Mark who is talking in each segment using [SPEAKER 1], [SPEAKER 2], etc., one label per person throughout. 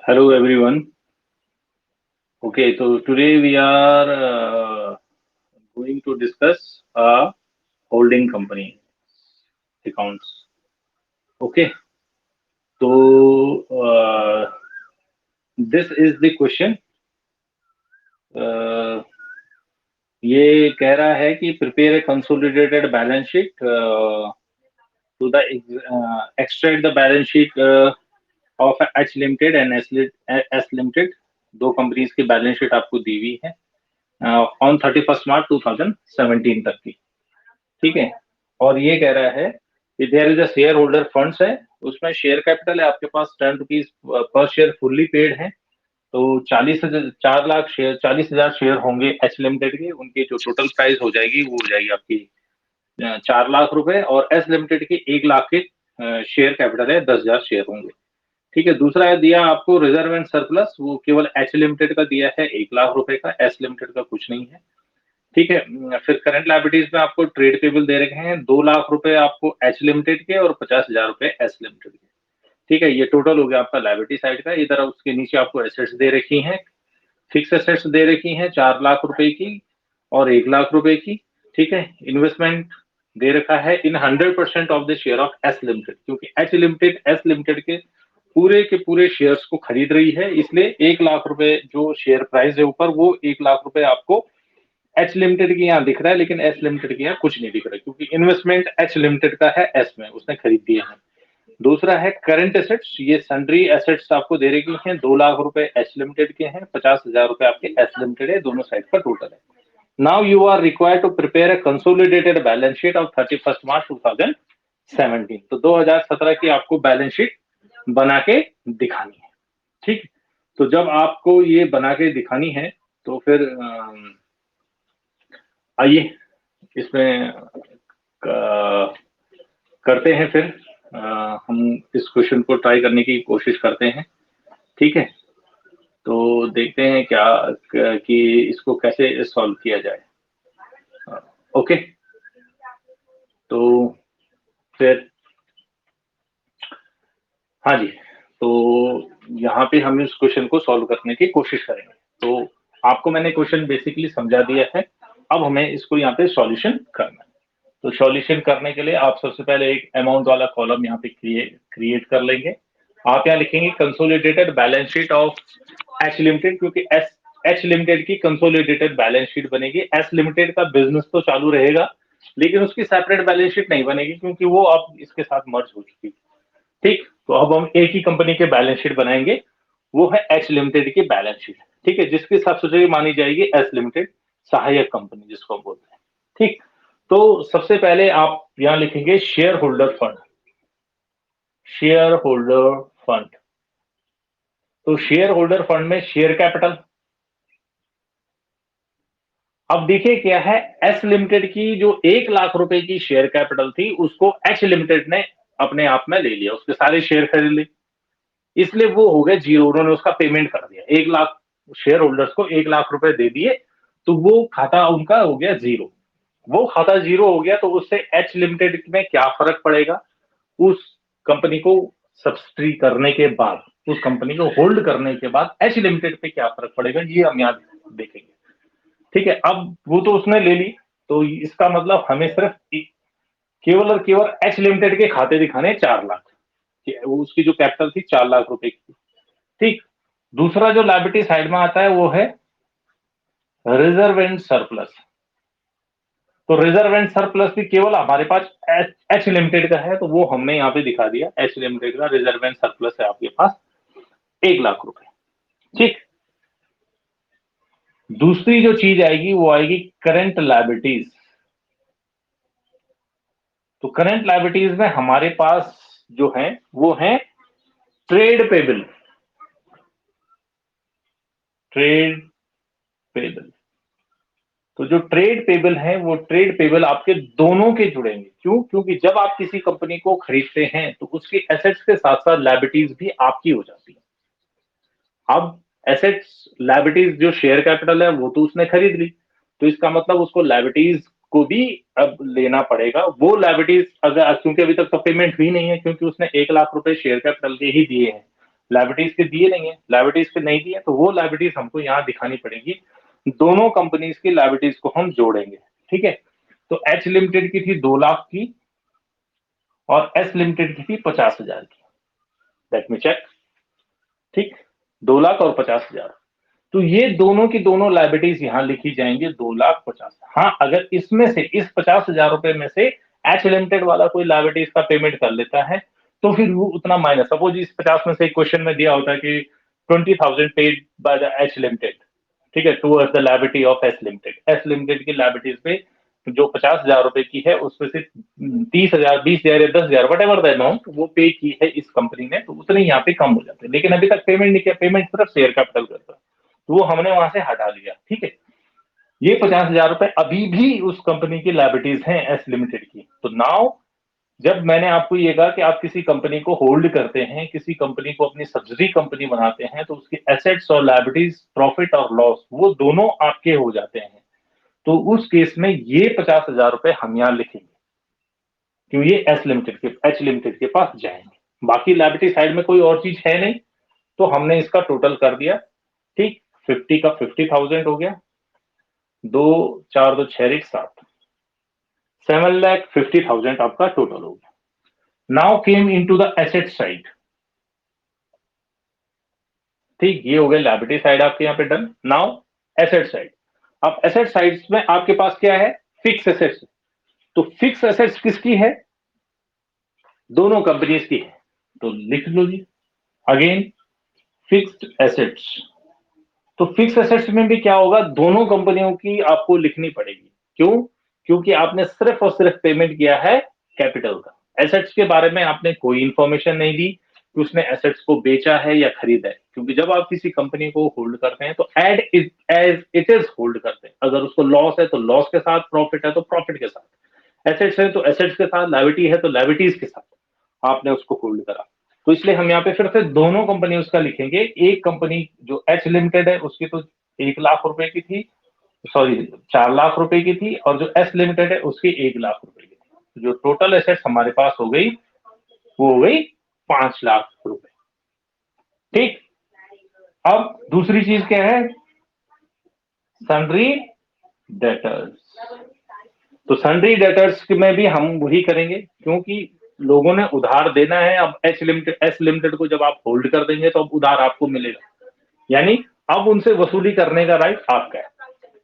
[SPEAKER 1] Hello everyone. Okay, so today we are going to discuss a holding company accounts. Okay, so this is the question. Uh, ये कह रहा है कि prepare a consolidated balance sheet to the extract the balance sheet of H Limited and S Limited. दो companies की balance sheet आपको दी हुई है ऑन 31 मार्च 2017 तक की। ठीक है, और ये कह रहा है कि there is a share holder funds है, उसमें शेयर कैपिटल है आपके पास 10 rupees per share fully paid है। तो 4 लाख शेयर 40,000 शेयर होंगे एच लिमिटेड के, उनकी जो टोटल प्राइस हो जाएगी वो हो जाएगी आपकी 4 लाख रुपए, और एस लिमिटेड की 1 लाख के शेयर कैपिटल है, 10,000 शेयर होंगे। ठीक है, दूसरा है दिया आपको रिजर्व एंड सरप्लस, वो केवल एच लिमिटेड का दिया है 1 लाख रुपए का, एस लिमिटेड का कुछ नहीं है। ठीक है, फिर करंट लायबिलिटीज में आपको ट्रेड पेबल दे रखे हैं 2 लाख रुपए आपको एच लिमिटेड के और 50,000 रुपए एस लिमिटेड के। ठीक है, ये टोटल हो गया आपका लायबिलिटी साइड का। इधर उसके नीचे आपको एसेट्स दे रखी हैं, फिक्स एसेट्स दे रखी हैं 4 लाख रुपए की और 1 लाख रुपए की। ठीक है, इन्वेस्टमेंट दे रखा है इन 100% of the share of S limited, क्योंकि एच लिमिटेड एस लिमिटेड के पूरे शेयर्स को खरीद रही है, इसलिए 1 लाख रुपए जो शेयर प्राइस है ऊपर, वो 1 लाख रुपए आपको एच लिमिटेड की यहाँ दिख रहा है, लेकिन एस लिमिटेड की यहाँ कुछ नहीं दिख रहा है, क्योंकि इन्वेस्टमेंट एच लिमिटेड का है, एस में उसने खरीद दिए हैं। दूसरा है करंट एसेट्स, ये सन्ड्री एसेट्स आपको दे रही हैं 2 लाख रुपए एच लिमिटेड के हैं, 50,000 रुपए आपके एस लिमिटेड है, दोनों साइड का टोटल है। Now you are required to prepare a consolidated balance sheet of 31 March 2017। तो 2017 की आपको बैलेंस शीट बना के दिखानी है। ठीक, तो जब आपको ये बना के दिखानी है तो फिर आइए इसमें करते हैं। फिर हम इस क्वेश्चन को ट्राई करने की कोशिश करते हैं। ठीक है, तो देखते हैं क्या कि इसको कैसे सॉल्व किया जाए। ओके, तो फिर हाँ जी, तो यहाँ पे हम इस क्वेश्चन को सॉल्व करने की कोशिश करेंगे। तो आपको मैंने क्वेश्चन बेसिकली समझा दिया है, अब हमें इसको यहाँ पे सॉल्यूशन करना है। तो सॉल्यूशन करने के लिए आप सबसे पहले एक अमाउंट वाला कॉलम यहाँ पे क्रिएट कर लेंगे। आप यहाँ लिखेंगे consolidated balance sheet of H limited, क्योंकि एच लिमिटेड की कंसोलिडेटेड बैलेंस शीट बनेगी। एस लिमिटेड का बिजनेस तो चालू रहेगा, लेकिन उसकी सेपरेट बैलेंस शीट नहीं बनेगी, क्योंकि वो अब इसके साथ मर्ज हो चुकी है। ठीक, तो अब हम एक ही कंपनी के बैलेंस शीट बनाएंगे, वो है एच लिमिटेड की बैलेंस शीट। ठीक है, जिसकी सब्सिडरी मानी जाएगी एस लिमिटेड, सहायक कंपनी जिसको हम बोलते हैं। ठीक, तो सबसे पहले आप यहां लिखेंगे share holder fund. Share holder fund, तो शेयर होल्डर फंड में शेयर कैपिटल, अब देखिए क्या है, एस लिमिटेड की जो 1 लाख रुपए की शेयर कैपिटल थी, उसको एच लिमिटेड ने अपने आप में ले लिया, उसके सारे शेयर खरीद लिए, इसलिए वो हो गए जीरो। उन्होंने उसका पेमेंट कर दिया, 1 लाख शेयर होल्डर्स को 1 लाख रुपए दे दिए, तो वो खाता उनका हो गया जीरो। वो खाता जीरो हो गया, तो उससे एच लिमिटेड में क्या फर्क पड़ेगा, उस कंपनी को सब्सिडी करने के बाद, उस कंपनी को होल्ड करने के बाद एच लिमिटेड पे क्या फर्क पड़ेगा, ये हम यहाँ देखेंगे। ठीक है, अब वो तो उसने ले ली, तो इसका मतलब हमें सिर्फ केवल और केवल एच लिमिटेड के खाते दिखाने 4 लाख, उसकी जो कैपिटल थी 4 लाख रुपए की। ठीक, दूसरा जो लायबिलिटी साइड में आता है वो है रिजर्व एंड सरप्लस। तो रिजर्व एंड सरप्लस भी केवल हमारे पास एच लिमिटेड का है, तो वो हमने यहाँ पे दिखा दिया, एच लिमिटेड का रिजर्व एंड सरप्लस है आपके पास 1 लाख रुपए। ठीक, दूसरी जो चीज आएगी वो आएगी करंट लायबिलिटीज। तो करंट लायबिलिटीज में हमारे पास जो है वो है ट्रेड पेबल। ट्रेड पेबल, तो जो ट्रेड पेबल है वो ट्रेड पेबल आपके दोनों के जुड़ेंगे। क्यों? क्योंकि जब आप किसी कंपनी को खरीदते हैं तो उसके एसेट्स के साथ साथ लायबिलिटीज भी आपकी हो जाती है। अब एसेट्स लायबिलिटीज जो शेयर कैपिटल है वो तो उसने खरीद ली, तो इसका मतलब उसको लायबिलिटीज को भी अब लेना पड़ेगा। वो लायबिलिटीज अगर, क्योंकि अभी तक तो पेमेंट हुई नहीं है, क्योंकि उसने 1 लाख रुपए शेयर कैपिटल के ही दिए हैं, लायबिलिटीज के दिए नहीं है, लायबिलिटीज के नहीं दिए तो वो लायबिलिटीज हमको यहाँ दिखानी पड़ेगी। दोनों कंपनीज की लायबिलिटीज को हम जोड़ेंगे, ठीक है। तो एच लिमिटेड की थी 2 लाख की और एस लिमिटेड की थी 50,000 की। लेट मी चेक, ठीक, 2 लाख और 50,000। तो ये दोनों की दोनों लायबिलिटीज यहां लिखी जाएंगे 2,50,000। हाँ, अगर इसमें से इस 50,000 रुपए में से एच लिमिटेड वाला कोई लायबिलिटीज का पेमेंट कर लेता है तो फिर वो उतना माइनस, सपोज इस 50 में से एक क्वेश्चन में दिया होता है कि 20,000 paid by the H limited, ठीक है, towards the liability of S limited. S limited की लायबिलिटीज पे जो 50,000 रुपए की है उसमें से 30,000, 20,000 या 10,000 वट एवर द अमाउंट वो पे की है इस कंपनी ने, तो उतने यहाँ पे कम हो जाते हैं। लेकिन अभी तक पेमेंट नहीं किया, पेमेंट सिर्फ शेयर कैपिटल करता है, तो वो हमने वहां से हटा लिया, ठीक है। ये 50,000 रुपए अभी भी उस कंपनी की लायबिलिटीज हैं एस लिमिटेड की। तो नाउ जब मैंने आपको ये कहा कि आप किसी कंपनी को होल्ड करते हैं, किसी कंपनी को अपनी सब्सिडी कंपनी बनाते हैं, तो उसके एसेट्स और लायबिलिटीज, प्रॉफिट और लॉस, वो दोनों आपके हो जाते हैं। तो उस केस में ये 50,000 रुपए हम यहां लिखेंगे, क्यों, ये एस लिमिटेड के, एच लिमिटेड के पास जाएंगे। बाकी लायबिलिटी साइड में कोई और चीज है नहीं, तो हमने इसका टोटल कर दिया, ठीक। 50 का 50,000 हो गया, 2 4 2 6 7, 7,50,000 आपका टोटल हो गया। Now came into the asset side, ठीक, ये हो गया लायबिलिटी साइड आपके यहाँ पे डन। नाउ एसेट साइड, अब एसेट साइड में आपके पास क्या है, फिक्स एसेट्स। तो फिक्स एसेट्स किसकी है, दोनों कंपनीज की है, तो लिख लो जी अगेन फिक्स्ड एसेट्स। तो फिक्स एसेट्स में भी क्या होगा, दोनों कंपनियों की आपको लिखनी पड़ेगी। क्यों, क्योंकि आपने सिर्फ और सिर्फ पेमेंट किया है कैपिटल का, एसेट्स के बारे में आपने कोई इंफॉर्मेशन नहीं दी कि उसने एसेट्स को बेचा है या खरीदा है। क्योंकि जब आप किसी कंपनी को होल्ड करते हैं तो add it as it is hold करते हैं। अगर उसको लॉस है तो लॉस के साथ, प्रॉफिट है तो प्रॉफिट के साथ, एसेट्स है तो एसेट्स के साथ, लायबिलिटी है तो लायबिलिटीज के साथ आपने उसको होल्ड करा। तो इसलिए हम यहाँ पे फिर से दोनों कंपनी उसका लिखेंगे। एक कंपनी जो एच लिमिटेड है उसकी तो 1 लाख रुपए की थी, सॉरी 4 लाख रुपए की थी, और जो एस लिमिटेड है उसकी 1 लाख रुपए की थी। तो जो टोटल एसेट्स हमारे पास हो गई वो हो गई 5 लाख रुपए, ठीक। अब दूसरी चीज क्या है, सन्ड्री डेटर्स। तो सन्ड्री डेटर्स में भी हम वही करेंगे, क्योंकि लोगों ने उधार देना है। अब एच लिमिटेड, एस लिमिटेड को जब आप होल्ड कर देंगे तो अब उधार आपको मिलेगा, यानी अब उनसे वसूली करने का राइट आपका है।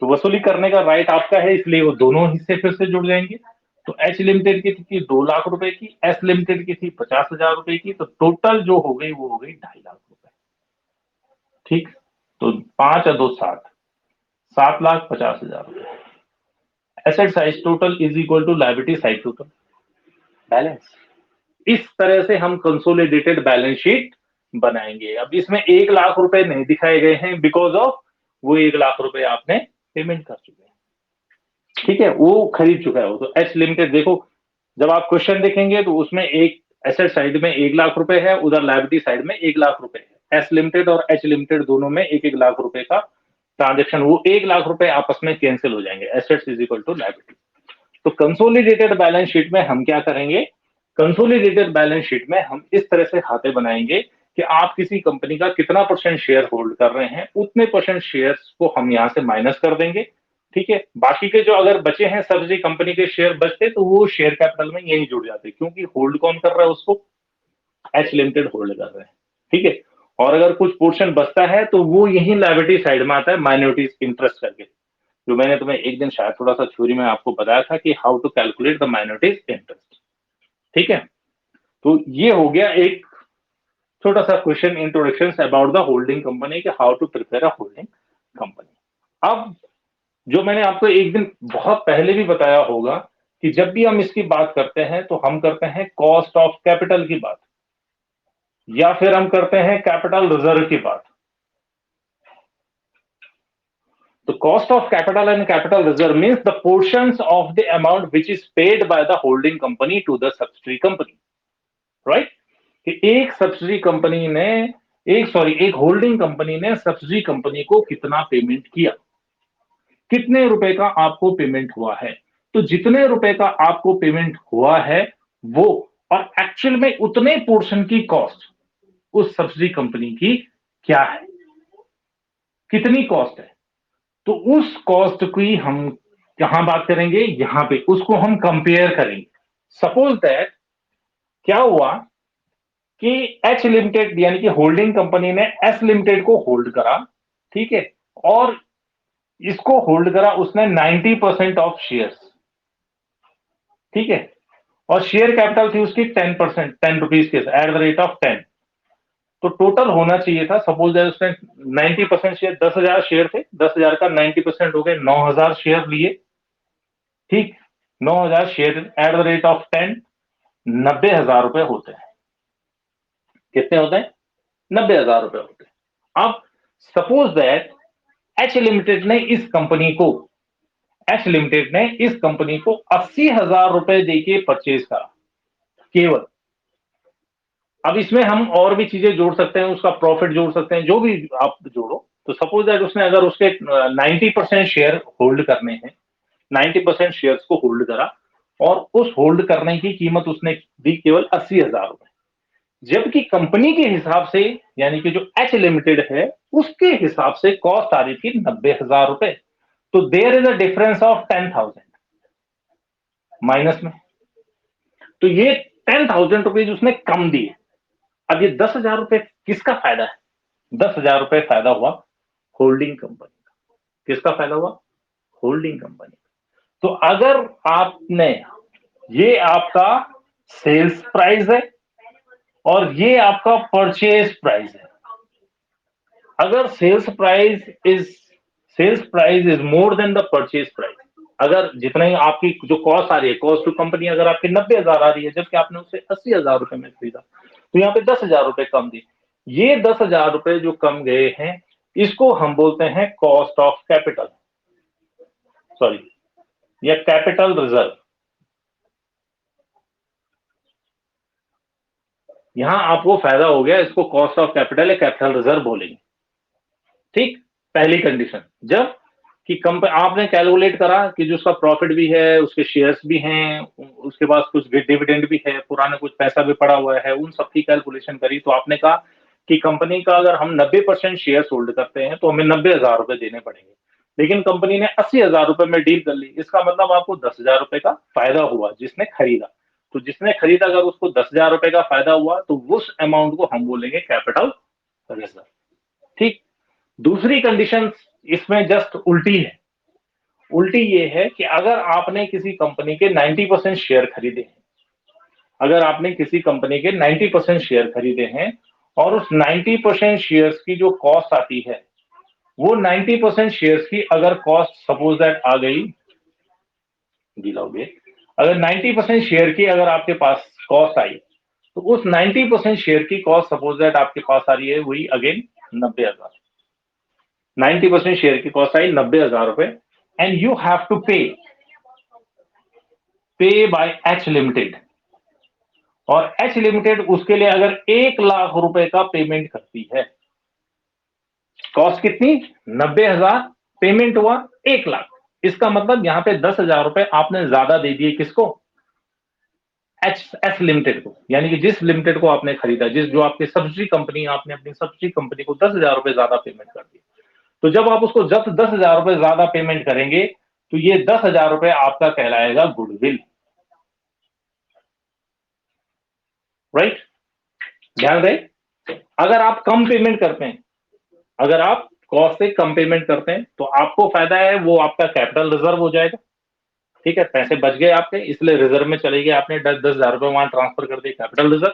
[SPEAKER 1] तो वसूली करने का राइट आपका है, इसलिए वो दोनों हिस्से फिर से जुड़ जाएंगे। तो एच लिमिटेड की थी 2 लाख रुपए की, एस लिमिटेड की थी 50,000 रुपए की, तो टोटल जो हो गई वो हो गई 2.5 लाख रुपए, ठीक। तो 5 और 2 7, 7,50,000 रुपए। Asset size total is equal to liability side total balance. इस तरह से हम कंसोलिडेटेड बैलेंस शीट बनाएंगे। अब इसमें 1 लाख रुपए नहीं दिखाए गए हैं बिकॉज ऑफ वो 1 लाख रुपए आपने पेमेंट कर चुके हैं, ठीक है, वो खरीद चुका है वो। तो एच लिमिटेड देखो, जब आप क्वेश्चन देखेंगे तो उसमें एक एसेट साइड में 1 लाख रुपए है, उधर लायबिलिटी साइड में 1 लाख रुपए है। एस लिमिटेड और एच लिमिटेड दोनों में 1-1 लाख रुपए का ट्रांजेक्शन, वो 1 लाख रुपए आपस में कैंसिल हो जाएंगे। Assets is equal to liability. तो कंसोलिडेटेड बैलेंस शीट में हम क्या करेंगे, कंसोलिडेटेड बैलेंस शीट में हम इस तरह से खाते बनाएंगे कि आप किसी कंपनी का कितना परसेंट शेयर होल्ड कर रहे हैं, उतने परसेंट शेयर्स को हम यहां से माइनस कर देंगे, ठीक है। बाकी के जो अगर बचे हैं सब्सिडी कंपनी के शेयर बचते तो वो शेयर कैपिटल में यही जुड़ जाते, क्योंकि होल्ड कौन कर रहा है उसको, एच लिमिटेड होल्ड कर रहे हैं, ठीक है। और अगर कुछ पोर्शन बचता है तो वो यही लायबिलिटी साइड में आता है माइनॉरिटीज इंटरेस्ट करके, जो मैंने तुम्हें एक दिन शायद थोड़ा सा थ्योरी में आपको बताया था कि how to calculate the minorities interest, ठीक है। तो ये हो गया एक छोटा सा question introduction about the holding company, कि how to prepare a holding company. अब जो मैंने आपको एक दिन बहुत पहले भी बताया होगा कि जब भी हम इसकी बात करते हैं तो हम करते हैं कॉस्ट ऑफ कैपिटल की बात, या फिर हम करते हैं कैपिटल रिजर्व की बात। The cost of capital and capital reserve means the portions of the amount which is paid by the holding company to the subsidiary company, right? कि एक सब्सिडी कंपनी ने, एक होल्डिंग कंपनी ने subsidy company को कितना payment किया, कितने रुपए का आपको पेमेंट हुआ है। तो जितने रुपए का आपको पेमेंट हुआ है वो, और एक्चुअल में उतने पोर्शन की कॉस्ट, उस सब्सिडी कंपनी की क्या है, कितनी कॉस्ट है। तो उस कॉस्ट की हम कहां बात करेंगे, यहां पे उसको हम कंपेयर करेंगे। सपोज दैट क्या हुआ कि एच लिमिटेड यानी कि होल्डिंग कंपनी ने एस लिमिटेड को होल्ड करा, ठीक है, और इसको होल्ड करा उसने 90% ऑफ शेयर्स, ठीक है, और शेयर कैपिटल थी उसकी 10%, 10 रुपीज के एट द रेट ऑफ 10। तो टोटल होना चाहिए था, सपोज दैट उसने 90% शेयर, 10,000 शेयर थे, 10,000 का 90% हो गए, 9,000 शेयर लिए, ठीक, 9,000 share at the rate of 10, 90,000 रुपए होते हैं। कितने होते हैं, 90,000 रुपए होते हैं। अब सपोज दैट एच लिमिटेड ने इस कंपनी को एच लिमिटेड ने इस कंपनी को 80,000 रुपए देके परचेज करा केवल। अब इसमें हम और भी चीजें जोड़ सकते हैं, उसका प्रॉफिट जोड़ सकते हैं, जो भी आप जोड़ो। तो सपोज दैट उसने अगर उसके 90% शेयर होल्ड करने हैं, 90% शेयर्स को होल्ड करा और उस होल्ड करने की कीमत उसने दी केवल 80,000 रुपए, जबकि कंपनी के हिसाब से यानी कि जो एच लिमिटेड है उसके हिसाब से कॉस्ट आ रही थी 90,000 रुपए। तो there is a difference of 10,000 minus में। तो ये 10,000 रुपीज उसने कम दिए। अब ये 10,000 रुपए किसका फायदा है, 10,000 रुपए फायदा हुआ होल्डिंग कंपनी का। किसका फायदा हुआ, होल्डिंग कंपनी। तो अगर आपने, ये आपका सेल्स प्राइस है और ये आपका परचेज प्राइस है। अगर sales price is more than the purchase price, अगर जितने आपकी जो कॉस्ट आ रही है, कॉस्ट टू कंपनी अगर आपकी 90,000 आ रही है जबकि आपने उसे 80,000 रुपए में खरीदा, तो यहाँ पे 10,000 रुपए कम दिए। ये 10,000 रुपए जो कम गए हैं इसको हम बोलते हैं कॉस्ट ऑफ कैपिटल, सॉरी, या कैपिटल रिजर्व। यहां आपको फायदा हो गया, इसको कॉस्ट ऑफ कैपिटल या कैपिटल रिजर्व बोलेंगे, ठीक। पहली कंडीशन जब कि आपने कैलकुलेट करा कि जो उसका प्रॉफिट भी है, उसके शेयर्स भी हैं, उसके पास कुछ डिविडेंड भी है, पुराना कुछ पैसा भी पड़ा हुआ है, उन सबकी कैलकुलेशन करी तो आपने कहा कि कंपनी का अगर हम 90% शेयर होल्ड करते हैं तो हमें 90,000 रुपए देने पड़ेंगे। लेकिन कंपनी ने 80,000 रुपए में डील कर ली, इसका मतलब आपको 10,000 रुपए का फायदा हुआ जिसने खरीदा। तो जिसने खरीदा अगर उसको 10,000 रुपए का फायदा हुआ तो उस अमाउंट को हम बोलेंगे कैपिटल रिजर्व, ठीक। दूसरी कंडीशन इसमें जस्ट उल्टी है। उल्टी ये है कि अगर आपने किसी कंपनी के 90% शेयर खरीदे हैं, अगर आपने किसी कंपनी के 90% शेयर खरीदे हैं और उस 90% शेयर्स की जो कॉस्ट आती है वो 90% शेयर्स की अगर कॉस्ट सपोज दैट आ गई, गीला हो गया, अगर 90% शेयर की अगर आपके पास कॉस्ट आई तो उस 90% शेयर की कॉस्ट सपोज दैट आपके पास आ रही है वही अगेन 90,000। 90% शेयर की कॉस्ट आई 90,000 रुपए एंड यू हैव टू पे बाय एच लिमिटेड। और एच लिमिटेड उसके लिए अगर 1,00,000 रुपए का पेमेंट करती है, कॉस्ट कितनी 90,000, पेमेंट हुआ 1,00,000, इसका मतलब यहां पे 10,000 रुपए आपने ज्यादा दे दिए किसको, एच लिमिटेड को, यानी कि जिस लिमिटेड को आपने खरीदा, जिस जो आपकी सब्सिडी कंपनी, आपने अपनी सब्सिडी कंपनी को 10,000 रुपए ज्यादा पेमेंट कर दी। तो जब आप उसको जब 10,000 रुपए ज्यादा पेमेंट करेंगे तो ये 10,000 रुपए आपका कहलाएगा गुडविल, राइट। ध्यान रहे, अगर आप कम पेमेंट करते हैं, अगर आप कॉस्ट से कम पेमेंट करते हैं तो आपको फायदा है, वो आपका कैपिटल रिजर्व हो जाएगा, ठीक है, पैसे बच गए आपके इसलिए रिजर्व में चले गए, आपने 10,000 रुपए वहां ट्रांसफर कर दिए कैपिटल रिजर्व।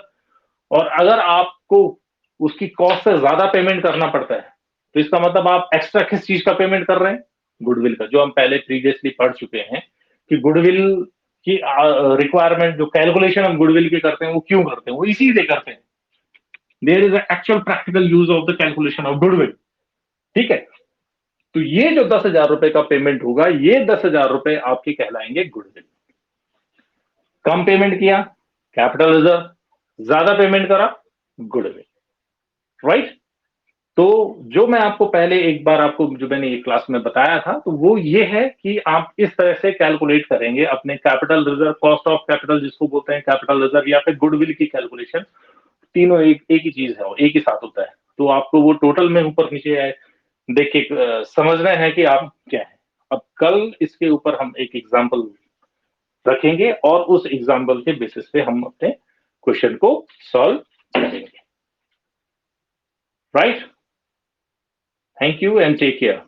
[SPEAKER 1] और अगर आपको उसकी कॉस्ट से ज्यादा पेमेंट करना पड़ता है तो इसका मतलब आप एक्स्ट्रा किस चीज का पेमेंट कर रहे हैं, गुडविल का, जो हम पहले प्रीवियसली पढ़ चुके हैं कि गुडविल की रिक्वायरमेंट, जो कैलकुलेशन हम गुडविल की करते हैं वो क्यों करते हैं, वो इसी से करते हैं। There is actual practical use of the calculation of goodwill, ठीक है। तो ये जो 10,000 रुपए का पेमेंट होगा, ये 10,000 रुपए आपके कहलाएंगे गुडविल। कम पेमेंट किया कैपिटल रिजर्व, ज्यादा पेमेंट करा गुडविल, राइट। तो जो मैं आपको पहले एक बार आपको जो मैंने एक क्लास में बताया था तो वो ये है कि आप इस तरह से कैलकुलेट करेंगे अपने capital reserve, cost of capital जिसको बोलते हैं कैपिटल रिजर्व, या फिर गुडविल की कैलकुलेशन। तीनों एक ही चीज है, एक ही साथ होता है। तो आपको वो टोटल में ऊपर नीचे है देख के समझना है कि आप क्या है। अब कल इसके ऊपर हम एक एग्जाम्पल रखेंगे और उस एग्जाम्पल के बेसिस पे हम अपने क्वेश्चन को सॉल्व करेंगे। Right? Thank you and take care.